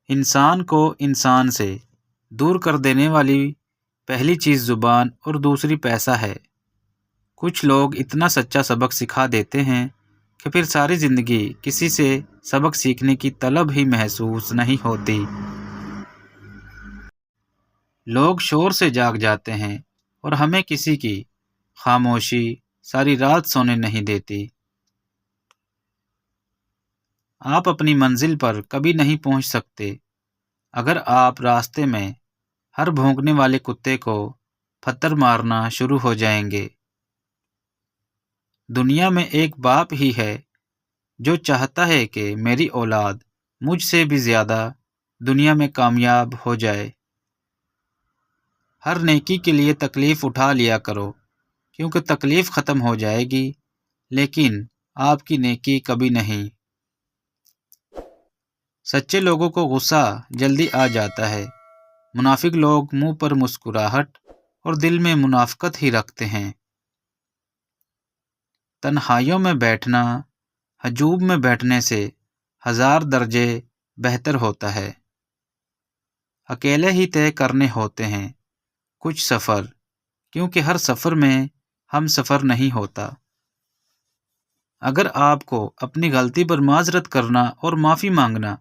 انسان کو انسان سے دور کر دینے والی پہلی چیز زبان اور دوسری پیسہ ہے۔ کچھ لوگ اتنا سچا سبق سکھا دیتے ہیں کہ پھر ساری زندگی کسی سے سبق سیکھنے کی طلب ہی محسوس نہیں ہوتی۔ لوگ شور سے جاگ جاتے ہیں اور ہمیں کسی کی خاموشی ساری رات سونے نہیں دیتی۔ آپ اپنی منزل پر کبھی نہیں پہنچ سکتے اگر آپ راستے میں ہر بھونکنے والے کتے کو پتھر مارنا شروع ہو جائیں گے۔ دنیا میں ایک باپ ہی ہے جو چاہتا ہے کہ میری اولاد مجھ سے بھی زیادہ دنیا میں کامیاب ہو جائے۔ ہر نیکی کے لیے تکلیف اٹھا لیا کرو کیونکہ تکلیف ختم ہو جائے گی لیکن آپ کی نیکی کبھی نہیں۔ سچے لوگوں کو غصہ جلدی آ جاتا ہے، منافق لوگ منہ پر مسکراہٹ اور دل میں منافقت ہی رکھتے ہیں۔ تنہائیوں میں بیٹھنا ہجوم میں بیٹھنے سے 1000 درجے بہتر ہوتا ہے۔ اکیلے ہی طے کرنے ہوتے ہیں کچھ سفر، کیونکہ ہر سفر میں ہم سفر نہیں ہوتا۔ اگر آپ کو اپنی غلطی پر معذرت کرنا اور معافی مانگنا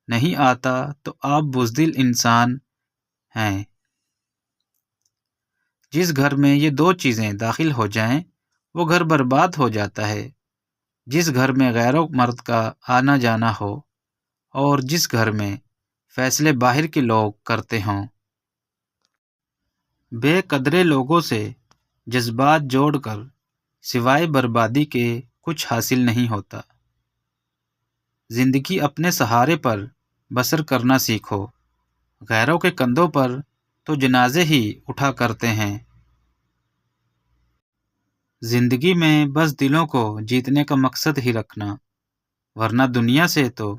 نہیں آتا تو آپ بزدل انسان ہیں۔ جس گھر میں یہ 2 چیزیں داخل ہو جائیں وہ گھر برباد ہو جاتا ہے۔ جس گھر میں غیر و مرد کا آنا جانا ہو اور جس گھر میں فیصلے باہر کے لوگ کرتے ہوں۔ بے قدرے لوگوں سے جذبات جوڑ کر سوائے بربادی کے کچھ حاصل نہیں ہوتا۔ زندگی اپنے سہارے پر بسر کرنا سیکھو، غیروں کے کندھوں پر تو جنازے ہی اٹھا کرتے ہیں۔ زندگی میں بس دلوں کو جیتنے کا مقصد ہی رکھنا، ورنہ دنیا سے تو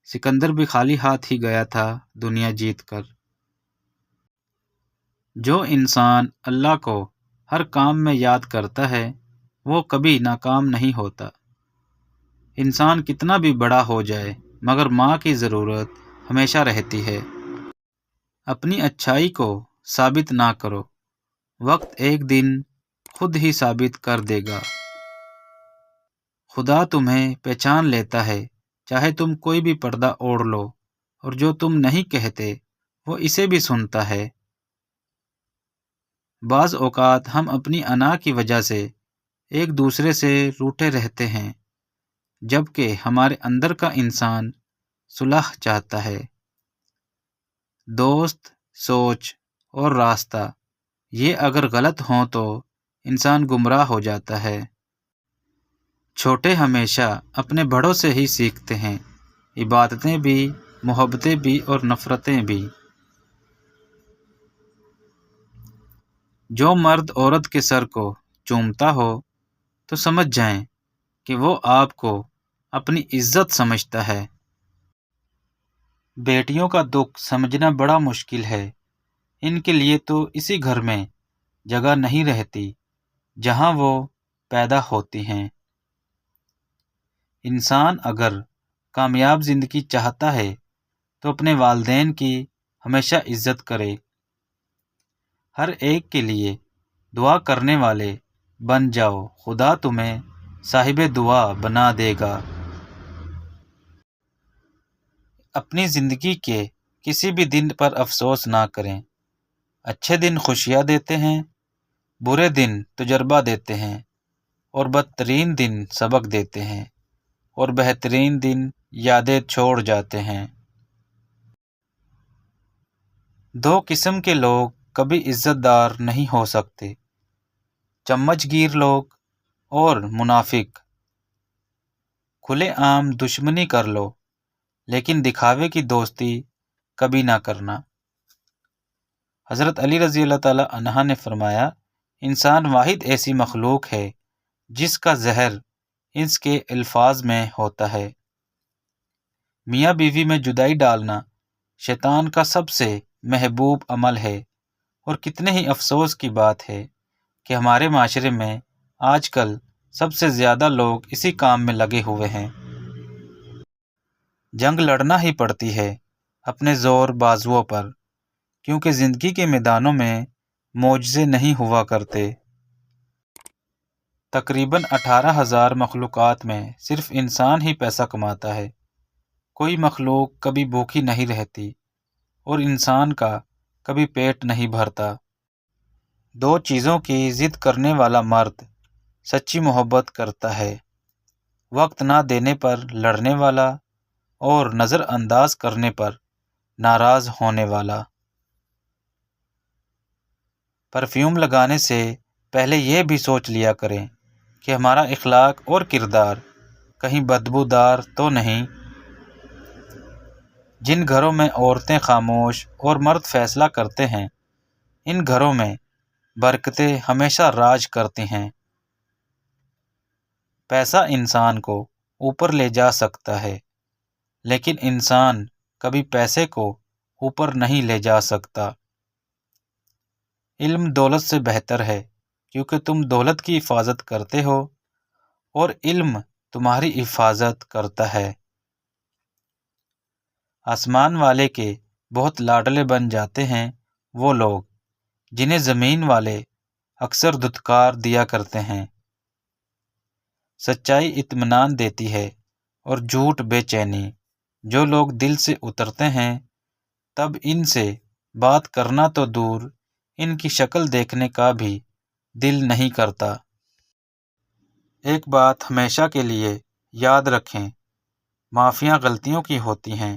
سکندر بھی خالی ہاتھ ہی گیا تھا دنیا جیت کر۔ جو انسان اللہ کو ہر کام میں یاد کرتا ہے وہ کبھی ناکام نہیں ہوتا۔ انسان کتنا بھی بڑا ہو جائے مگر ماں کی ضرورت ہمیشہ رہتی ہے۔ اپنی اچھائی کو ثابت نہ کرو، وقت ایک دن خود ہی ثابت کر دے گا۔ خدا تمہیں پہچان لیتا ہے چاہے تم کوئی بھی پردہ اوڑھ لو، اور جو تم نہیں کہتے وہ اسے بھی سنتا ہے۔ بعض اوقات ہم اپنی انا کی وجہ سے ایک دوسرے سے روٹھے رہتے ہیں جبکہ ہمارے اندر کا انسان صلح چاہتا ہے۔ دوست، سوچ اور راستہ یہ اگر غلط ہوں تو انسان گمراہ ہو جاتا ہے۔ چھوٹے ہمیشہ اپنے بڑوں سے ہی سیکھتے ہیں، عبادتیں بھی، محبتیں بھی اور نفرتیں بھی۔ جو مرد عورت کے سر کو چومتا ہو تو سمجھ جائیں کہ وہ آپ کو اپنی عزت سمجھتا ہے۔ بیٹیوں کا دکھ سمجھنا بڑا مشکل ہے، ان کے لیے تو اسی گھر میں جگہ نہیں رہتی جہاں وہ پیدا ہوتی ہیں۔ انسان اگر کامیاب زندگی چاہتا ہے تو اپنے والدین کی ہمیشہ عزت کرے، ہر ایک کے لیے دعا کرنے والے بن جاؤ، خدا تمہیں صاحب دعا بنا دے گا۔ اپنی زندگی کے کسی بھی دن پر افسوس نہ کریں، اچھے دن خوشیاں دیتے ہیں، برے دن تجربہ دیتے ہیں، اور بدترین دن سبق دیتے ہیں، اور بہترین دن یادیں چھوڑ جاتے ہیں۔ 2 قسم کے لوگ کبھی عزت دار نہیں ہو سکتے، چمچ گیر لوگ اور منافق۔ کھلے عام دشمنی کر لو لیکن دکھاوے کی دوستی کبھی نہ کرنا۔ حضرت علی رضی اللہ تعالیٰ عنہ نے فرمایا، انسان واحد ایسی مخلوق ہے جس کا زہر اس کے الفاظ میں ہوتا ہے۔ میاں بیوی میں جدائی ڈالنا شیطان کا سب سے محبوب عمل ہے، اور کتنے ہی افسوس کی بات ہے کہ ہمارے معاشرے میں آج کل سب سے زیادہ لوگ اسی کام میں لگے ہوئے ہیں۔ جنگ لڑنا ہی پڑتی ہے اپنے زور بازوؤں پر، کیونکہ زندگی کے میدانوں میں معجزے نہیں ہوا کرتے۔ تقریباً 18,000 مخلوقات میں صرف انسان ہی پیسہ کماتا ہے۔ کوئی مخلوق کبھی بھوکی نہیں رہتی اور انسان کا کبھی پیٹ نہیں بھرتا۔ دو چیزوں کی ضد کرنے والا مرد سچی محبت کرتا ہے، وقت نہ دینے پر لڑنے والا اور نظر انداز کرنے پر ناراض ہونے والا۔ پرفیوم لگانے سے پہلے یہ بھی سوچ لیا کریں کہ ہمارا اخلاق اور کردار کہیں بدبودار تو نہیں۔ جن گھروں میں عورتیں خاموش اور مرد فیصلہ کرتے ہیں، ان گھروں میں برکتیں ہمیشہ راج کرتی ہیں۔ پیسہ انسان کو اوپر لے جا سکتا ہے، لیکن انسان کبھی پیسے کو اوپر نہیں لے جا سکتا۔ علم دولت سے بہتر ہے، کیونکہ تم دولت کی حفاظت کرتے ہو اور علم تمہاری حفاظت کرتا ہے۔ آسمان والے کے بہت لاڈلے بن جاتے ہیں وہ لوگ جنہیں زمین والے اکثر دھتکار دیا کرتے ہیں۔ سچائی اطمینان دیتی ہے اور جھوٹ بے چینی۔ جو لوگ دل سے اترتے ہیں تب ان سے بات کرنا تو دور، ان کی شکل دیکھنے کا بھی دل نہیں کرتا۔ ایک بات ہمیشہ کے لیے یاد رکھیں، معافیاں غلطیوں کی ہوتی ہیں،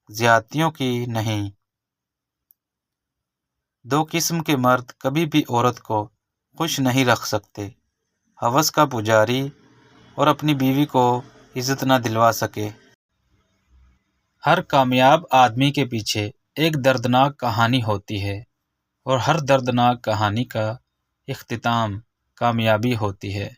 زیادتیوں کی نہیں۔ دو قسم کے مرد کبھی بھی عورت کو خوش نہیں رکھ سکتے، ہوس کا پجاری اور اپنی بیوی کو عزت نہ دلوا سکے۔ ہر کامیاب آدمی کے پیچھے ایک دردناک کہانی ہوتی ہے، اور ہر دردناک کہانی کا اختتام کامیابی ہوتی ہے۔